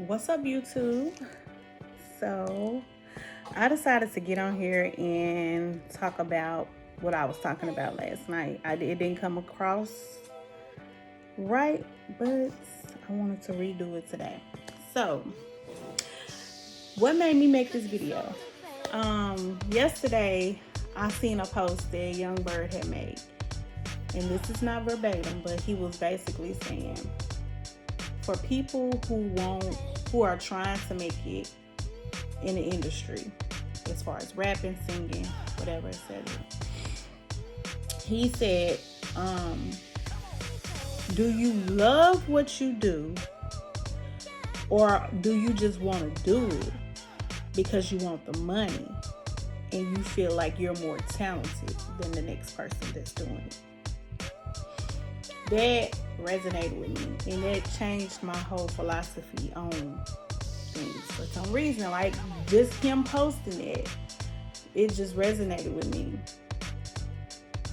What's up, YouTube? So, I decided to get on here and talk about what I was talking about last night. It didn't come across right, but I wanted to redo it today. So, what made me make this video? Yesterday, I seen a post that Young Bird had made, and this is not verbatim, but he was basically saying, for people who are trying to make it in the industry, as far as rapping, singing, whatever, etc. He said, do you love what you do, or do you just want to do it because you want the money and you feel like you're more talented than the next person that's doing it? That resonated with me, and that changed my whole philosophy on things for some reason. Like, just him posting it just resonated with me,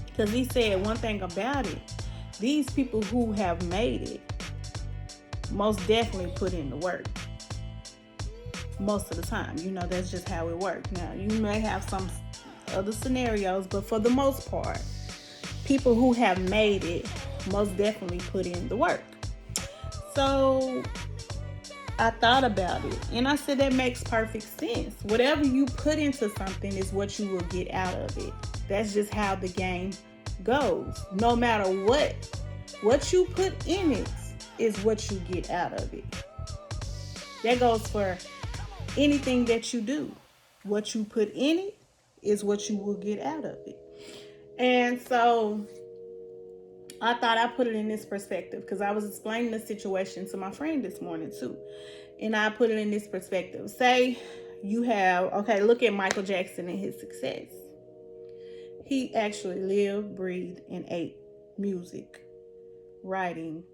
because he said one thing about it: these people who have made it most definitely put in the work. Most of the time, that's just how it works. Now, you may have some other scenarios, but for the most part, people who have made it most definitely put in the work. So I thought about it, and I said that makes perfect sense. Whatever you put into something is what you will get out of it. That's just how the game goes. No matter what you put in it is what you get out of it. That goes for anything that you do. What you put in it is what you will get out of it. And so I thought I put it in this perspective, because I was explaining the situation to my friend this morning too. And I put it in this perspective. Say you look at Michael Jackson and his success. He actually lived, breathed, and ate music, writing,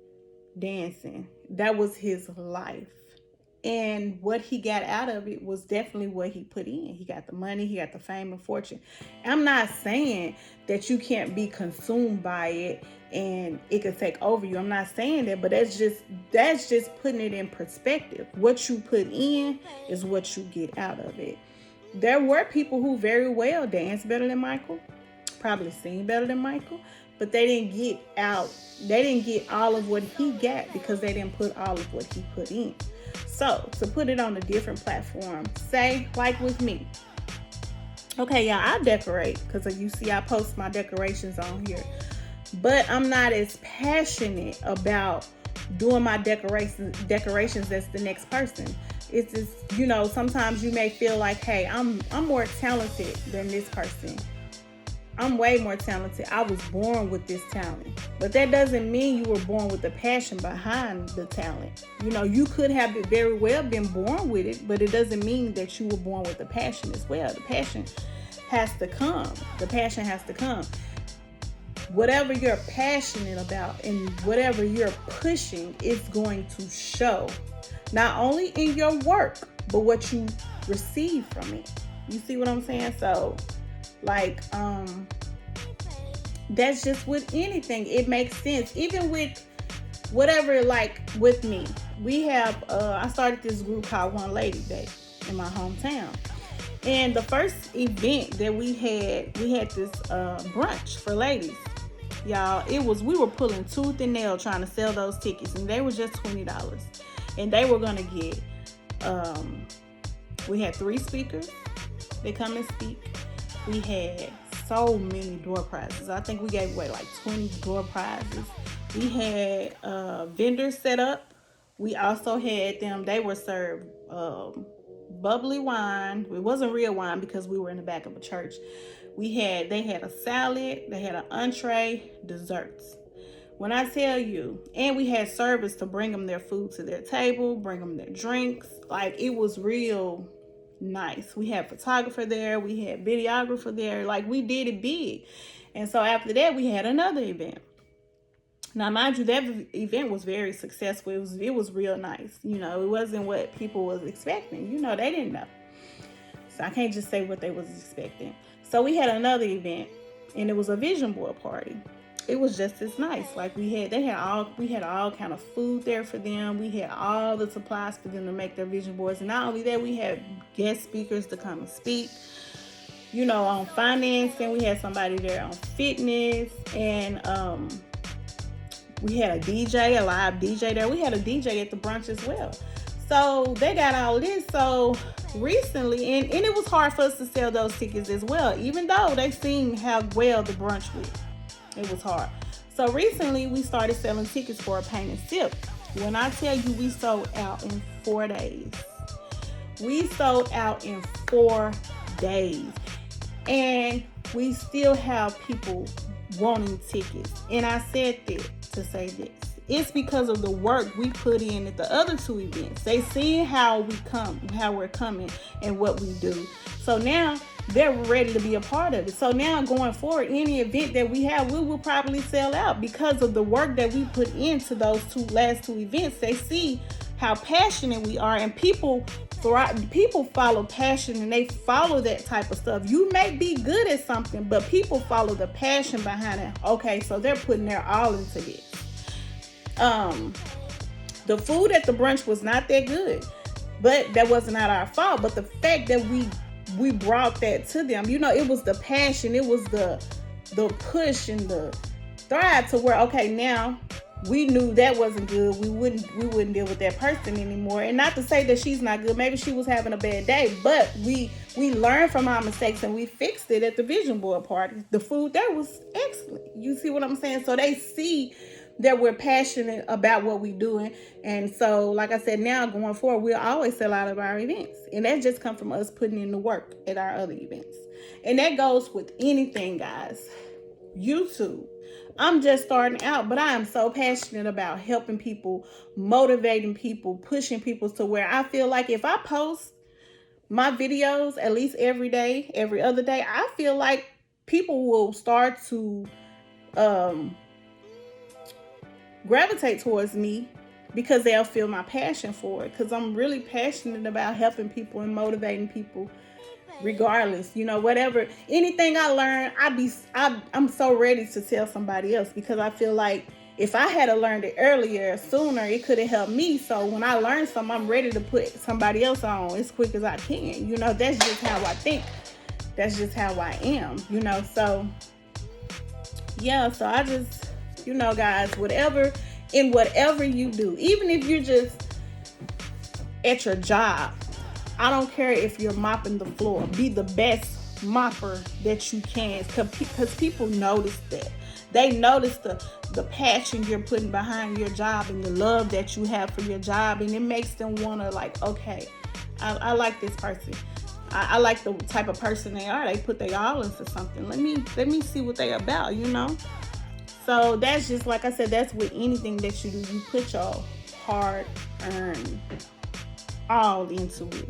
dancing. That was his life. And what he got out of it was definitely what he put in. He got the money, he got the fame and fortune. I'm not saying that you can't be consumed by it and it could take over you. I'm not saying that, but that's just putting it in perspective. What you put in is what you get out of it. There were people who very well danced better than Michael, probably sing better than Michael, but they didn't get all of what he got because they didn't put all of what he put in. So, to put it on a different platform, say, like with me. Okay, y'all, I decorate, because you see I post my decorations on here. But I'm not as passionate about doing my decorations as the next person. It's just, sometimes you may feel like, hey, I'm more talented than this person. I'm way more talented. I was born with this talent. But that doesn't mean you were born with the passion behind the talent. You could have very well been born with it, but it doesn't mean that you were born with the passion as well. The passion has to come. Whatever you're passionate about and whatever you're pushing is going to show. Not only in your work, but what you receive from it. You see what I'm saying? So, that's just with anything. It makes sense. Even with whatever, like with me, we have, I started this group called One Lady Day in my hometown. And the first event that we had this brunch for ladies. Y'all, we were pulling tooth and nail trying to sell those tickets, and they were just $20. And they were going to get, we had 3 speakers. They come and speak. We had so many door prizes. I think we gave away like 20 door prizes. We had vendors set up. We also had them, they were served bubbly wine. It wasn't real wine because we were in the back of a church. They had a salad, they had an entree, desserts. When I tell you, and we had service to bring them their food to their table, bring them their drinks. Like, it was real nice. We had photographer there, we had videographer there. Like, we did it big. And so after that, we had another event. Now, mind you, that event was very successful. It was real nice. It wasn't what people was expecting. They didn't know. So I can't just say what they was expecting. So we had another event, and it was a vision board party. it was just as nice. Like we had all kind of food there for them. We had all the supplies for them to make their vision boards. And not only that, we had guest speakers to come and speak, on financing. We had somebody there on fitness, and we had a live DJ there. We had a DJ at the brunch as well. So they got all this. So recently, and it was hard for us to sell those tickets as well, even though they seen how well the brunch went. It was hard. So recently, we started selling tickets for a paint and sip. When I tell you we sold out in 4 days. We sold out in 4 days. And we still have people wanting tickets. And I said that to say this. It's because of the work we put in at the other 2 events. They see how we're coming and what we do. So now they're ready to be a part of it. So now going forward, any event that we have, we will probably sell out because of the work that we put into those last 2 events. They see how passionate we are, and people follow passion, and they follow that type of stuff. You may be good at something, but people follow the passion behind it. Okay, so they're putting their all into this. The food at the brunch was not that good, but that was not our fault. But the fact that we brought that to them, it was the passion, it was the push and the thrive to where, okay, now we knew that wasn't good. We wouldn't deal with that person anymore. And not to say that she's not good. Maybe she was having a bad day, but we learned from our mistakes and we fixed it at the vision board party. The food there was excellent. You see what I'm saying? So they see that we're passionate about what we're doing. And so, like I said, now going forward, we'll always sell out of our events. And that just comes from us putting in the work at our other events. And that goes with anything, guys. YouTube. I'm just starting out, but I am so passionate about helping people, motivating people, pushing people to where I feel like if I post my videos at least every day, every other day, I feel like people will start to gravitate towards me because they'll feel my passion for it, because I'm really passionate about helping people and motivating people regardless, whatever, anything I learn, I'm so ready to tell somebody else, because I feel like if I had learned it earlier, sooner, it could have helped me. So when I learn something, I'm ready to put somebody else on as quick as I can. That's just how I think. That's just how I am, so yeah, so I just, guys, whatever you do, even if you're just at your job, I don't care if you're mopping the floor. Be the best mopper that you can, because people notice that. They notice the passion you're putting behind your job and the love that you have for your job, and it makes them want to, like, okay, I like this person. I like the type of person they are. They put their all into something. Let me see what they're about, So that's just, like I said, that's with anything that you do. You put your hard-earned all into it.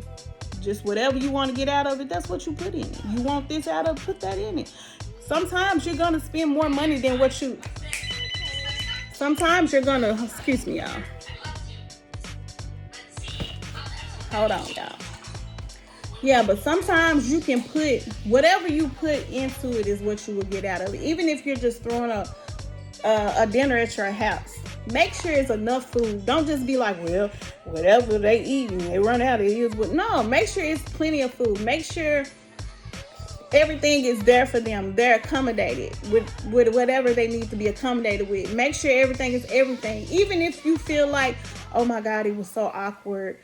Just whatever you want to get out of it, that's what you put in it. You want this out of it, put that in it. Sometimes you're going to spend more money than sometimes you're going to, excuse me, y'all. Hold on, y'all. Yeah, but sometimes you can put, whatever you put into it is what you will get out of it. Even if you're just throwing a dinner at your house, make sure it's enough food. Don't just be like, well, whatever they eat and they run out, it is what. No, make sure it's plenty of food. Make sure everything is there for them. They're accommodated with whatever they need to be accommodated with. Make sure everything is everything. Even if you feel like, oh my God, it was so awkward,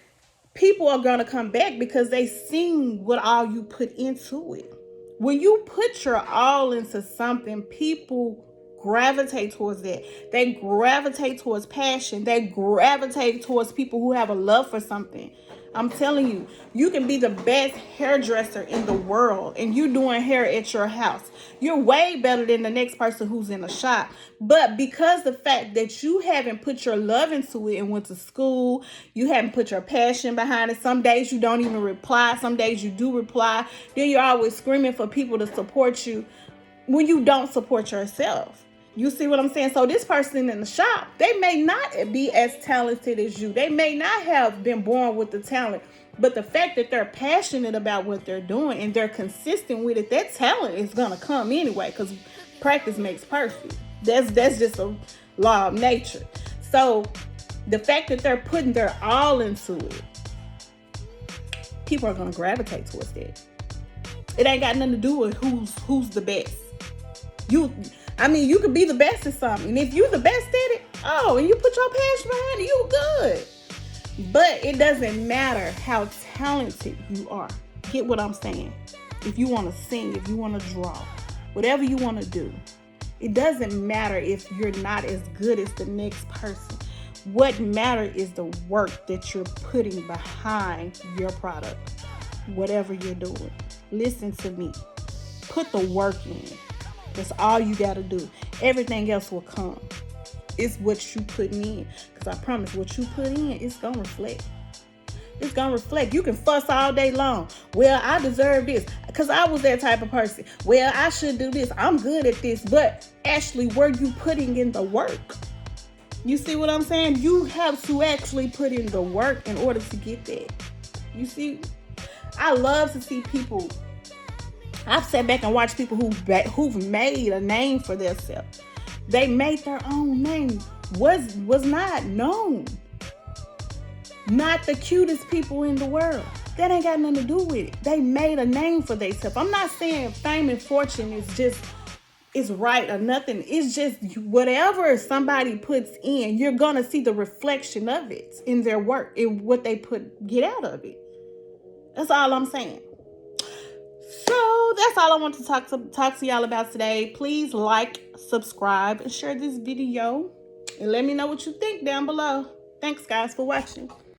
people are going to come back because they seen what all you put into it. When you put your all into something, people gravitate towards that. They gravitate towards passion. They gravitate towards people who have a love for something. I'm telling you, you can be the best hairdresser in the world and you doing hair at your house. You're way better than the next person who's in a shop. But because the fact that you haven't put your love into it and went to school, you haven't put your passion behind it. Some days you don't even reply. Some days you do reply. Then you're always screaming for people to support you when you don't support yourself. You see what I'm saying? So this person in the shop, they may not be as talented as you. They may not have been born with the talent. But the fact that they're passionate about what they're doing and they're consistent with it, that talent is going to come anyway, because practice makes perfect. That's just a law of nature. So the fact that they're putting their all into it, people are gonna gravitate towards that. It ain't got nothing to do with who's the best. You could be the best at something. And if you the best at it, and you put your passion behind it, you good. But it doesn't matter how talented you are. Get what I'm saying? If you want to sing, if you want to draw, whatever you want to do, it doesn't matter if you're not as good as the next person. What matters is the work that you're putting behind your product, whatever you're doing. Listen to me. Put the work in. That's all you got to do. Everything else will come. It's what you put in. Because I promise, what you put in, it's going to reflect. It's going to reflect. You can fuss all day long. Well, I deserve this because I was that type of person. Well, I should do this. I'm good at this. But actually, were you putting in the work? You see what I'm saying? You have to actually put in the work in order to get that. You see? I love to see people. I've sat back and watched people who've made a name for themselves. They made their own name. Was not known. Not the cutest people in the world. That ain't got nothing to do with it. They made a name for themselves. I'm not saying fame and fortune is right or nothing. It's just whatever somebody puts in, you're gonna see the reflection of it in their work, in what they get out of it. That's all I'm saying. So that's all I want to talk to y'all about today. Please like, subscribe, and share this video. And let me know what you think down below. Thanks, guys, for watching.